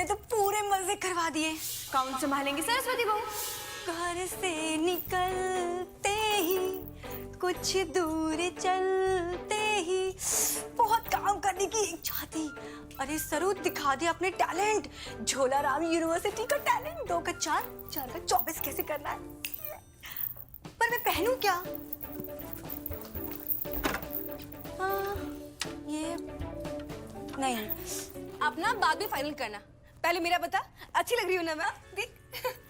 ने तो पूरे मजे करवा दिए। कौन संभालेंगे सरस्वती बहू? घर से निकलते ही कुछ दूर चलते ही बहुत काम करने की इच्छा थी। अरे सरू दिखा दे अपने टैलेंट। झोलाराम यूनिवर्सिटी का टैलेंट। 2 का 4, 4 का 24 कैसे करना है। पर मैं पहनूं क्या? ये नहीं। आप ना बाद में फाइनल करना, पहले मेरा बता। अच्छी लग रही हूँ ना मैं? देख।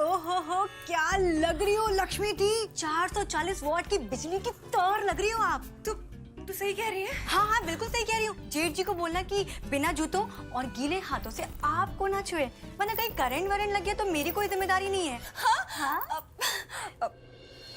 ओहो हो, क्या लग रही हो लक्ष्मी जी। 440 वॉट की बिजली की तार लग रही हो आप। तू सही कह रही है? हाँ हाँ बिल्कुल सही कह रही हो। जेठ जी को बोलना कि बिना जूतों और गीले हाथों से आपको ना छुए, वरना कहीं करंट वरेंट लग गया तो मेरी कोई जिम्मेदारी नहीं है। हाँ हाँ।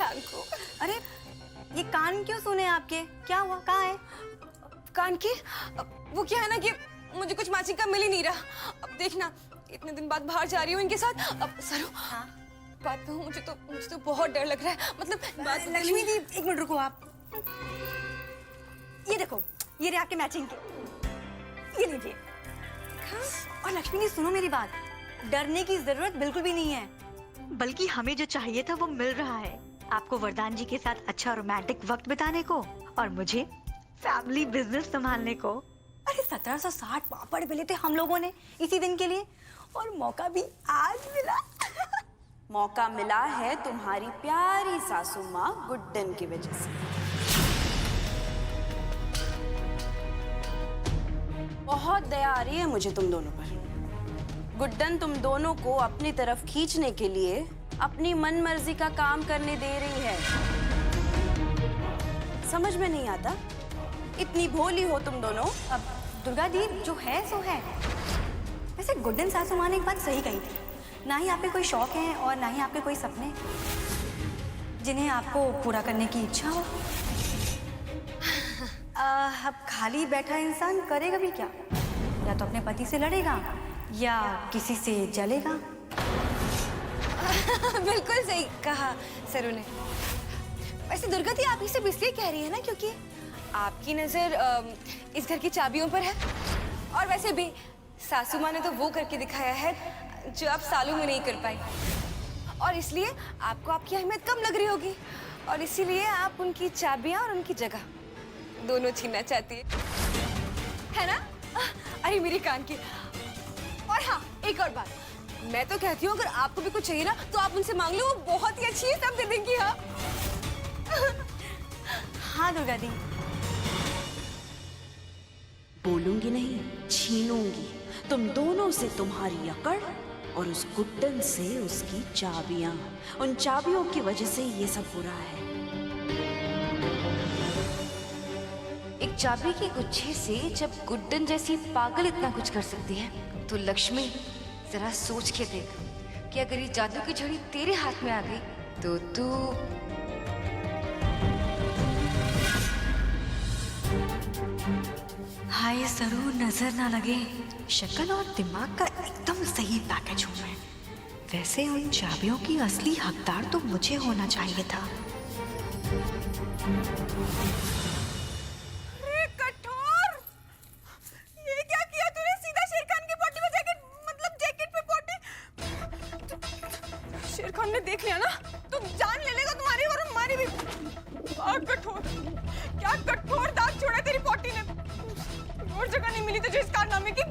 Thank you. अरे ये कान क्यों सुने आपके? क्या हुआ? कहाँ है कान की? वो क्या है ना कि मुझे कुछ मैचिंग का मिल ही नहीं रहा। अब देखना, इतने दिन बाद बाहर जा रही हूँ इनके साथ। अब सरू, हाँ? बात कहूँ, मुझे तो बहुत डर लग रहा है। मतलब बात लक्ष्मी जी 1 मिनट रुको आप। ये देखो, ये रहे आपके मैचिंग के। ये लीजिए। और लक्ष्मी जी सुनो मेरी बात, डरने की जरूरत बिल्कुल भी नहीं है, बल्कि हमें जो चाहिए था वो मिल रहा है। आपको वरदान जी के साथ अच्छा रोमांटिक वक्त बिताने को और मुझे फैमिली बिजनेस संभालने को। अरे 1760 पापड़ बेले थे हम लोगों ने इसी दिन के लिए, और मौका भी आज मिला। मौका मिला है तुम्हारी प्यारी सासू माँ गुड्डन की वजह से। बहुत दया आ रही है मुझे तुम दोनों पर। गुड्डन तुम दोनों को अपनी तरफ खींचने के लिए अपनी मनमर्जी का काम करने दे रही है। समझ में नहीं आता, इतनी भोली हो तुम दोनों। अब दुर्गा दी जो है सो है। वैसे गुड्डन सासू माँ ने एक बात सही कही थी, ना ही आपके कोई शौक है और ना ही आपके कोई सपने जिन्हें आपको पूरा करने की इच्छा हो। अब खाली बैठा इंसान करेगा भी क्या? या तो अपने पति से लड़ेगा या किसी से जलेगा। बिल्कुल सही कहा सरू ने। वैसे दुर्गा दी आप इसे इसलिए कह रही है ना क्योंकि आपकी नजर इस घर की चाबियों पर है, और वैसे भी सासू माँ ने तो वो करके दिखाया है जो आप सालों में नहीं कर पाई, और इसलिए आपको आपकी अहमियत कम लग रही होगी, और इसीलिए आप उनकी चाबियां और उनकी जगह दोनों छीनना चाहती है ना? अरे मेरी कान की। और हाँ, एक और बात, मैं तो कहती हूँ अगर आपको भी कुछ चाहिए ना तो आप उनसे मांग लो, वो बहुत ही अच्छी है, सब दे देंगी। हाँ हाँ दुर्गा दी। बोलूंगी नहीं, छीनूंगी तुम दोनों से तुम्हारी अकड़ और उस गुड्डन से उसकी चाबियां। उन चाबियों की वजह से ये सब हो रहा है। एक चाबी के गुच्छे से जब गुड्डन जैसी पागल इतना कुछ कर सकती है, तो लक्ष्मी जरा सोच के देख कि अगर ये जादू की छड़ी तेरे हाथ में आ गई तो तू हाय सरू, नजर ना लगे, शक्ल और दिमाग का एकदम सही पैकेज हूँ मैं। वैसे उन चाबियों की असली हकदार तो मुझे होना चाहिए था। अरे कठोर, ये क्या किया तूने? सीधा शेर खान की पोटी में जैकेट, मतलब जैकेट पे पोटी। शेर खान ने देख लिया ना तो जान ले लेगा तुम्हारी और हमारी भी। कठोर, क्या कठोर दाग छोड़ा तेरी पोटी ने। और जगह नहीं मिली तुझे इस कारनामे की।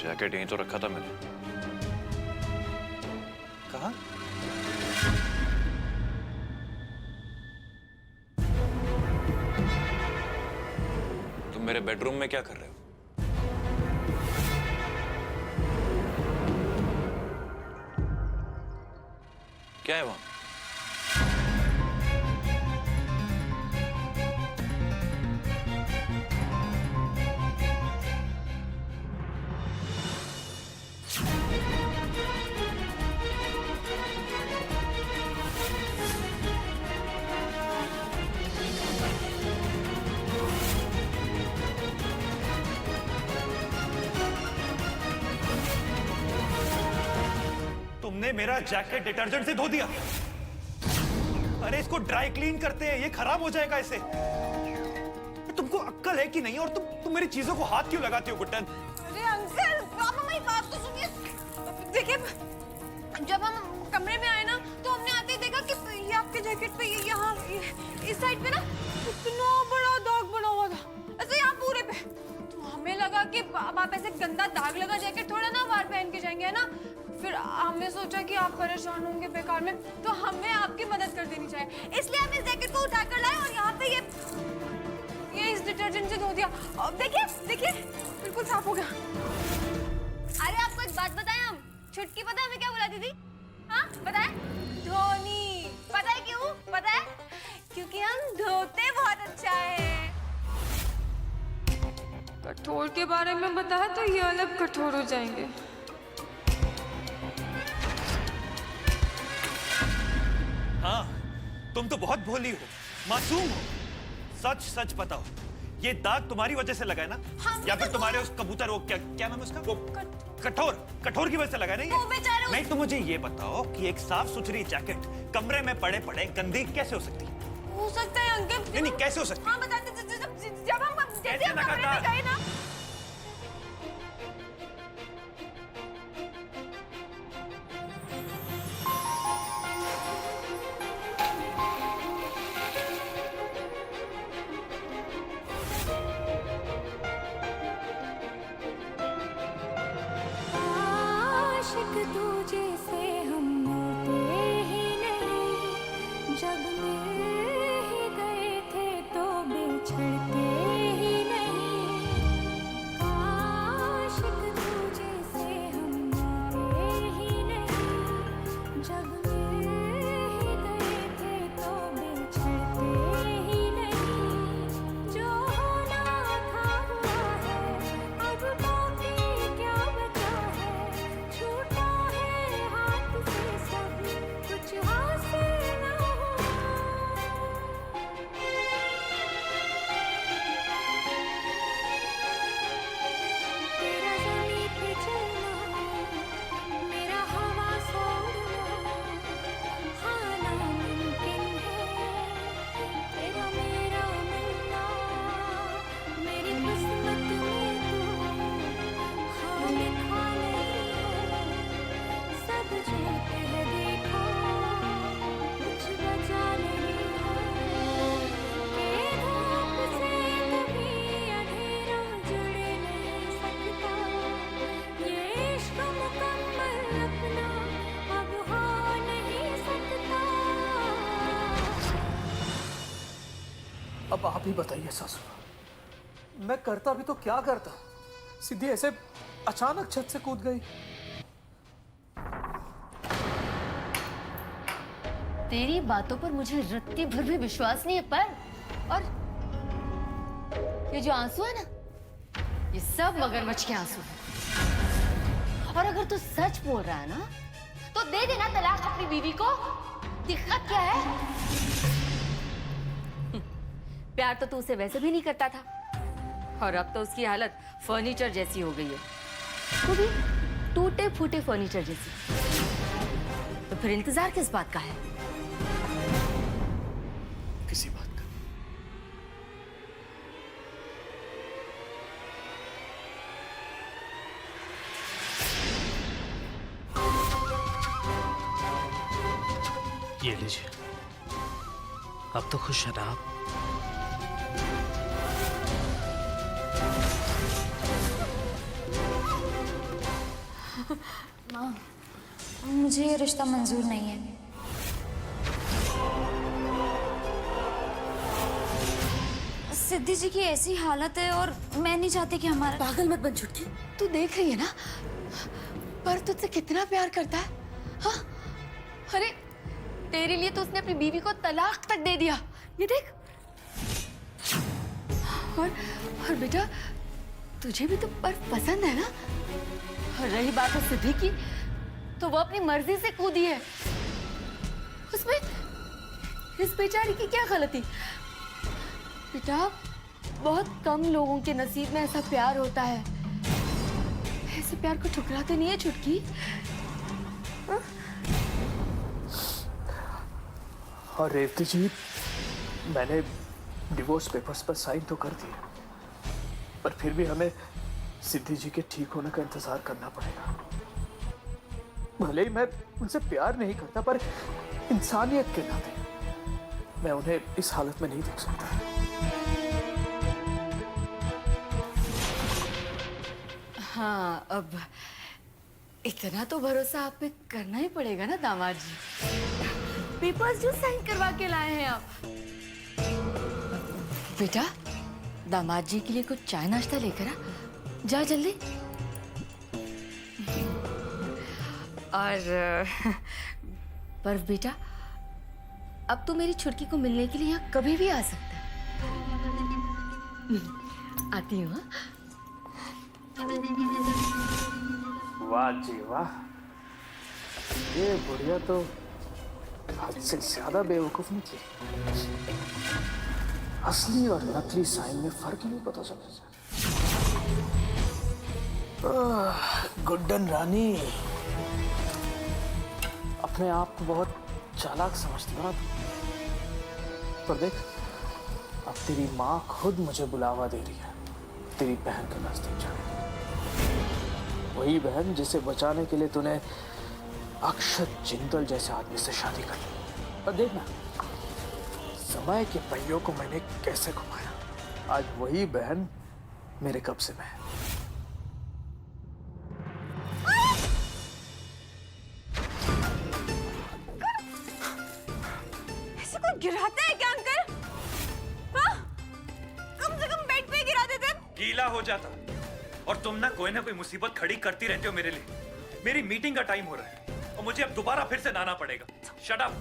जैकेट यहीं तो रखा था मैंने। कहाँ? तुम मेरे बेडरूम में क्या कर रहे हो? क्या है वहां? तुमने मेरा जैकेट डिटर्जेंट से धो दिया। अरे इसको ड्राई क्लीन करते हैं, ये खराब हो जाएगा इसे। तुमको अक्ल है कि नहीं? और तुम मेरी चीजों को हाथ क्यों लगाती हो गुड्डन? अरे अंकल, आप हमारी बात तो सुनिए। देखिए, जब हम कमरे में आए ना तो हमने आते ही देखा कि ये आपके जैकेट पे यहाँ इस साइड पे ना इतना बड़ा दाग बना हुआ था, ऐसे यहाँ पूरे पे। तो हमें लगा कि अब आप ऐसे गंदा दाग लगा जैकेट थोड़ा ना बाहर पहन के जाएंगे, है ना। फिर हमने सोचा कि आप परेशान होंगे बेकार में, तो हमें आपकी मदद कर देनी चाहिए, इसलिए हम इस जैकेट को उठा कर लाए और यहाँ पे ये इस डिटर्जेंट से धो दिया। अब देखिए देखिए, बिल्कुल साफ हो गया। अरे आपको एक बात बताएं, हम छुटकी पता हमें क्या बुलाती थी? हाँ बताएं? धोनी। पता है क्यों? पता है? क्योंकि हम धोते बहुत अच्छा है। कठोर के बारे में बताया तो ये अलग कठोर हो जाएंगे। हाँ, तुम तो बहुत भोली हो, मासूम हो। सच सच बताओ, ये दाग तुम्हारी वजह से लगा है ना? या फिर तुम्हारे उस कबूतर, वो क्या नाम है उसका, वो कठोर की वजह से लगा है ना ये? नहीं तो मुझे ये बताओ कि एक साफ सुथरी जैकेट कमरे में पड़े पड़े गंदी कैसे हो सकती है? हो सकता है अंकल। नहीं कैसे हो सकती है? हाँ बताते, जब हम जैसे हम कमरे में गए ना। तुझे से हम मिलते ही नहीं, जब मिल ही गए थे तो बिछड़ते ही नहीं। आशिक तुझे से हम मिलते ही नहीं, जब मिल ही गए थे तो बिछड़ते ही नहीं। जो होना था हुआ है, अब बाकी क्या बचा है। छूटा है हाथ से सब, कुछ हासिल ना हुआ। तेरा ज़मीं पे चलना, मेरा हवा सा उड़ना, हाँ नामुमकिन है। तेरा मेरा मिलना, मेरी किस्मत में तू हाँ लिखा नहीं है। सब जीते हैं देखा, कुछ बचा नहीं है। के धूप से कभी अंधेरा जुड़ नहीं सकता। ये इश्क मुकम्मल अपना अब हो नहीं सकता। अब आप ही बताइए सासू, मैं करता भी तो क्या करता? सीधी ऐसे अचानक छत से कूद गई। तेरी बातों पर मुझे रत्ती भर भी विश्वास नहीं है। पर और ये जो आंसू है ना, ये सब मगरमच्छ के आंसू हैं। और अगर तू सच बोल रहा है ना, तो दे देना तलाक अपनी बीवी को। दिक्कत क्या है? प्यार तो तू उसे वैसे भी नहीं करता था, और अब तो उसकी हालत फर्नीचर जैसी हो गई है, वो भी टूटे फूटे फर्नीचर जैसी। तो फिर इंतजार किस बात का है? किसी बात का। ये लीजिए, अब तो खुश है ना आप? माँ, मुझे ये रिश्ता मंजूर नहीं है। सिद्धि जी की ऐसी हालत है और मैं नहीं चाहती कि हमारा। पागल मत बन छुटकी, तू देख रही है ना पर तुझसे कितना प्यार करता है। हाँ, अरे तेरे लिए तो उसने अपनी बीवी को तलाक तक दे दिया, ये देख। और बेटा, तुझे भी तो बर्फ पसंद है ना? और रही बात उस सिद्धि की, तो वो अपनी मर्जी से कूदी है। उसमें इस बेचारी की क्या गलती? बेटा, बहुत कम लोगों के नसीब में ऐसा प्यार होता है। ऐसे प्यार को ठुकराते नहीं है छुटकी। हाँ? और रेवती जी, मैंने डिवोर्स पेपर्स पर साइन तो कर दिए, पर फिर भी हमें सिद्धि जी के ठीक होने का इंतजार करना पड़ेगा। भले ही मैं उनसे प्यार नहीं करता, पर इंसानियत के नाते मैं उन्हें इस हालत में नहीं देख सकता। हाँ, अब इतना तो भरोसा आप पे करना ही पड़ेगा ना दामाद जी। पेपर्स जो साइन करवा के लाए हैं आप। बेटा, दामाद जी के लिए कुछ चाय नाश्ता लेकर आ, जा जल्दी। और पर बेटा, अब तो मेरी छुटकी को मिलने के लिए यहाँ कभी भी आ सकता है। आती हूँ। हाँ? वाह जी वाह, ये बुढ़िया तो हद से ज्यादा बेवकूफ निकली। असली और नकली साइन में फर्क ही नहीं पता चलता। गुड्डन रानी, अपने आप को बहुत चालाक समझती हो ना तुम। पर देख, अब तेरी माँ खुद मुझे बुलावा दे रही है तेरी बहन के नजदीक जाने। वही बहन जिसे बचाने के लिए तूने अक्षत जिंदल जैसे आदमी से शादी कर ली। पर देखना, समय के पहियों को मैंने कैसे घुमाया। आज वही बहन मेरे कब्जे में है। ऐसे कोई गिराता है क्या अंकल? हाँ? कम से कम बेड पे गिरा देते। गीला हो जाता। और तुम ना कोई मुसीबत खड़ी करती रहते हो मेरे लिए। मेरी मीटिंग का टाइम हो रहा है और मुझे अब दोबारा फिर से नहाना पड़ेगा। Shut up.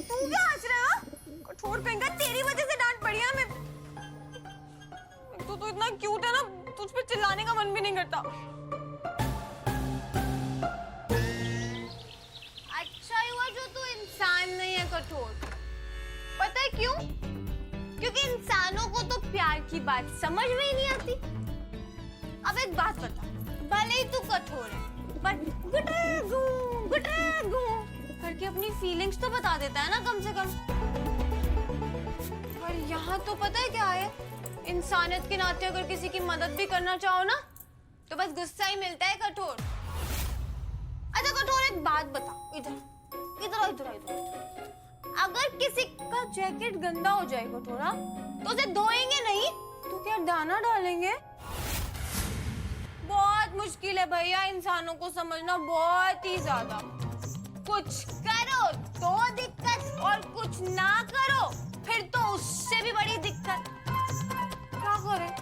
तू क्या हंस रहा है? कठोर कहेंगा, तेरी वजह से डांट पड़ी है हमें। तू तो इतना क्यूट है ना, तुझ पे चिल्लाने का मन भी नहीं करता। अच्छा हुआ जो तू इंसान नहीं है कठोर। पता है क्यों? क्योंकि इंसानों को तो प्यार की बात समझ में ही नहीं आती। अब एक बात बता, भले ही तू कठोर है, बट गुटरेगू करके अपनी फीलिंग्स तो बता देता है ना कम से कम। पर यहाँ तो पता है क्या है, इंसानियत के नाते अगर किसी की मदद भी करना चाहो ना, तो बस गुस्सा ही मिलता है कठोर। अच्छा कठोर, एक बात बता, इधर इधर इधर इधर। अगर किसी का जैकेट गंदा हो जाए कठोरा, तो उसे धोएंगे नहीं तो क्या दाना डालेंगे? बहुत मुश्किल है भैया इंसानों को समझना, बहुत ही ज्यादा। कुछ करो तो दिक्कत, और कुछ ना करो फिर तो उससे भी बड़ी दिक्कत। क्या करें?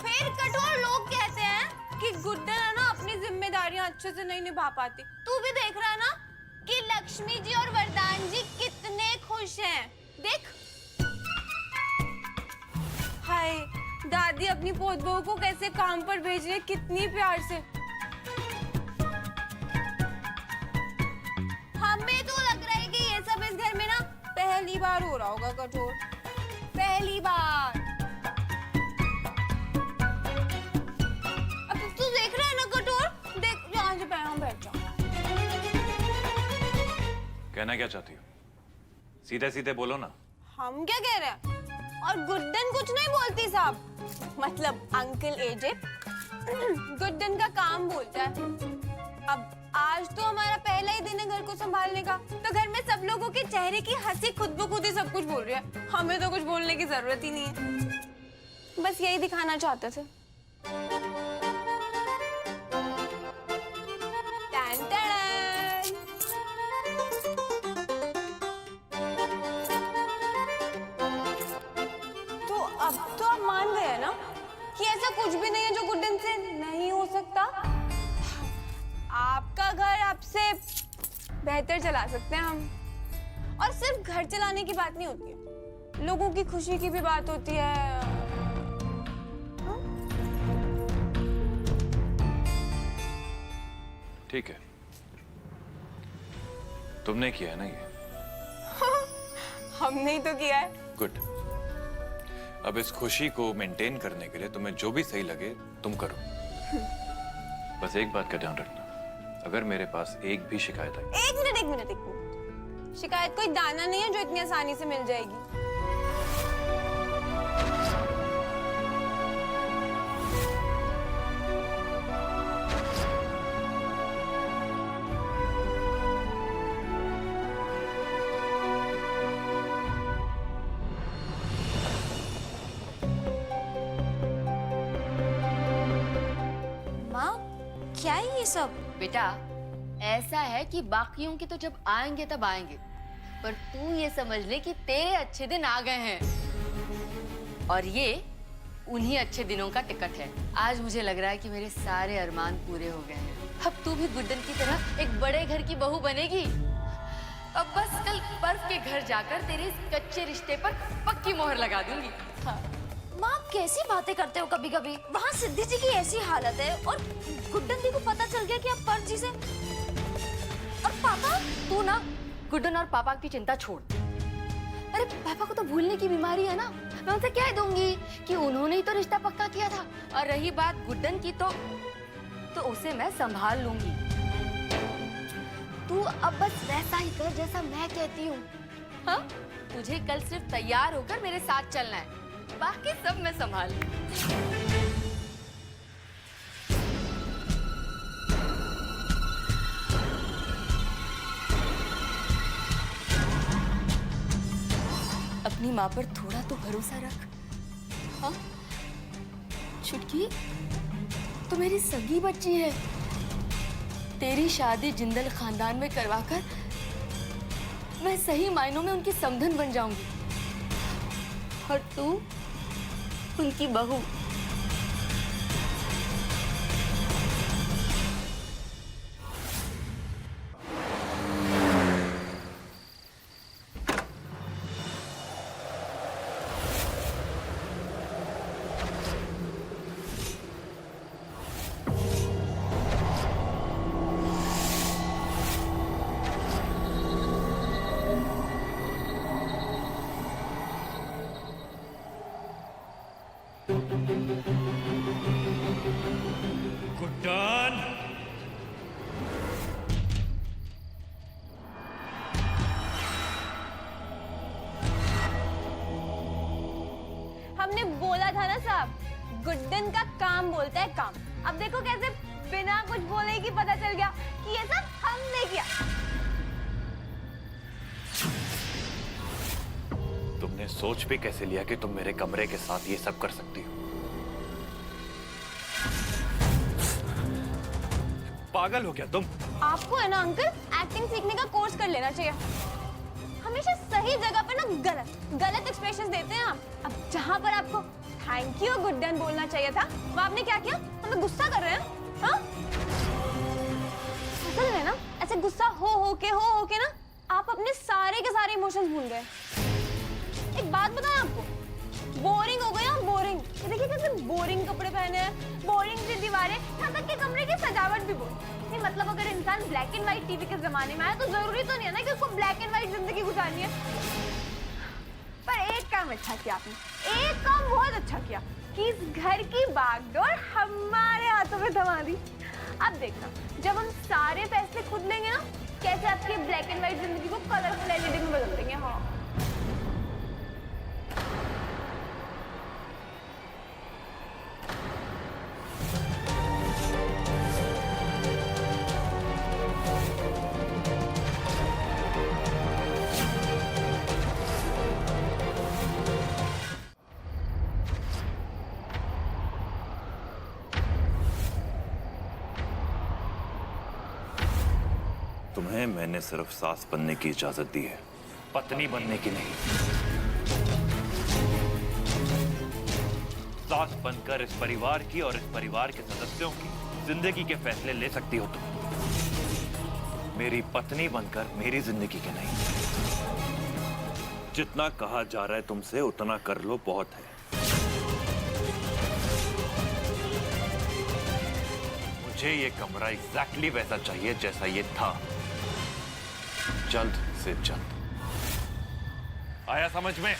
फिर कठोर लोग कहते हैं कि गुड्डन है ना अपनी जिम्मेदारियां अच्छे से नहीं निभा पाती। तू भी देख रहा है ना कि लक्ष्मी जी और वरदान जी कितने खुश हैं। देख, हाय, दादी अपनी पोत बहू को कैसे काम पर भेज रही है, कितनी प्यार से। हमें तो लग रहा है कि ये सब इस घर में ना पहली बार हो रहा होगा कठोर, पहली बार। अब तू देख रहा है ना कठोर, देख यहाँ से पैरों बैठ जाओ। कहना क्या चाहती हो? सीधे सीधे बोलो ना। हम क्या कह रहे हैं? और गुड्डन कुछ नहीं बोलती साहब, मतलब अंकल एजे गुड्डन का काम बोलता है। अब आज तो हमारा पहला ही दिन है घर को संभालने का, तो घर में सब लोगों के चेहरे की हंसी खुद ब खुद ही सब कुछ बोल रही है। हमें तो कुछ बोलने की जरूरत ही नहीं है, बस यही दिखाना चाहते थे। Tan tan. तो आप मान गए ना कि ऐसा कुछ भी नहीं है जो गुड्डन से नहीं हो सकता। आपका घर आपसे बेहतर चला सकते हैं हम। और सिर्फ घर चलाने की बात नहीं होती है, लोगों की खुशी की भी बात होती है। हाँ? ठीक है, तुमने किया है ना ये। हमने ही तो किया है। गुड। अब इस खुशी को मेंटेन करने के लिए तुम्हें जो भी सही लगे तुम करो। बस एक बात का ध्यान रखना, अगर मेरे पास एक भी शिकायत आई। एक मिनट। शिकायत कोई दाना नहीं है जो इतनी आसानी से मिल जाएगी। क्या है ये सब? बेटा ऐसा है कि बाकियों के तो जब आएंगे तब आएंगे, पर तू ये समझ ले कि तेरे अच्छे दिन आ गए हैं और ये उन्हीं अच्छे दिनों का टिकट है। आज मुझे लग रहा है कि मेरे सारे अरमान पूरे हो गए हैं। अब तू भी गुड्डन की तरह एक बड़े घर की बहू बनेगी। अब बस कल बर्फ के घर जाकर तेरे इस कच्चे रिश्ते पर पक्की मोहर लगा दूंगी। हाँ। माँ आप कैसी बातें करते हो कभी कभी? वहाँ सिद्धि जी की ऐसी हालत है और गुड्डन दी को पता चल गया कि आप पर्स जी से। और पापा? तू ना गुड्डन और पापा की चिंता छोड़। अरे पापा को तो भूलने की बीमारी है ना, मैं उनसे कह दूंगी कि उन्होंने ही तो रिश्ता पक्का किया था। और रही बात गुड्डन की तो उसे मैं संभाल लूंगी। तू अब बस वैसा ही कर जैसा मैं कहती हूँ। हाँ? तुझे कल सिर्फ तैयार होकर मेरे साथ चलना है, बाकी सब मैं संभाल लूंगी। अपनी माँ पर थोड़ा तो भरोसा रख। हाँ? छुटकी तो मेरी सगी बच्ची है। तेरी शादी जिंदल खानदान में करवाकर मैं सही मायनों में उनकी समधन बन जाऊंगी और तू उनकी बहू। गुड्डन! हमने बोला था ना साहब, गुड्डन का काम बोलता है काम। अब देखो कैसे बिना कुछ बोले ही पता चल गया कि ये सब हमने किया। तुमने सोच भी कैसे लिया कि तुम मेरे कमरे के साथ ये सब कर सकती हो? पागल हो क्या तुम? आपको है ना अंकल, एक्टिंग सीखने का कोर्स कर लेना चाहिए। हमेशा सही जगह पे ना गलत एक्सप्रेशंस देते हैं आप। अब जहाँ पर आपको थैंक यू गुड्डन बोलना चाहिए था, वहाँ आपने क्या किया? हमें गुस्सा कर रहे हैं? हाँ? असल में ना ऐसे गुस्सा हो के ना आप अपने सारे के सारे इमोशंस भूल गए। एक बात बताएं आपको, बोरिंग हो गया बोरिंग। ये देखिए कैसे बोरिंग कपड़े पहने हैं, बोरिंग सी दीवारें, यहाँ तक के कमरे की सजावट भी बोरिंग। मतलब अगर इंसान ब्लैक एंड व्हाइट टीवी के जमाने में आया तो जरूरी तो नहीं है ना कि उसको ब्लैक एंड व्हाइट जिंदगी गुजारनी है। पर एक काम अच्छा किया आपने, एक काम बहुत अच्छा किया कि इस घर की बागडोर हमारे हाथों में थमा दी। अब देखना, जब हम सारे फैसले खुद लेंगे ना, कैसे आपकी ब्लैक एंड व्हाइट जिंदगी को कलरफुल एलईडी में बदल देंगे। हाँ, तुम्हें मैंने सिर्फ सास बनने की इजाजत दी है, पत्नी बनने की नहीं। सास बनकर इस परिवार की और इस परिवार के सदस्यों की जिंदगी के फैसले ले सकती हो तुम। मेरी पत्नी बनकर मेरी जिंदगी के नहीं। जितना कहा जा रहा है तुमसे उतना कर लो, बहुत है। मुझे ये कमरा एग्जैक्टली वैसा चाहिए जैसा ये था, जल्द से जल्द। आया समझ में?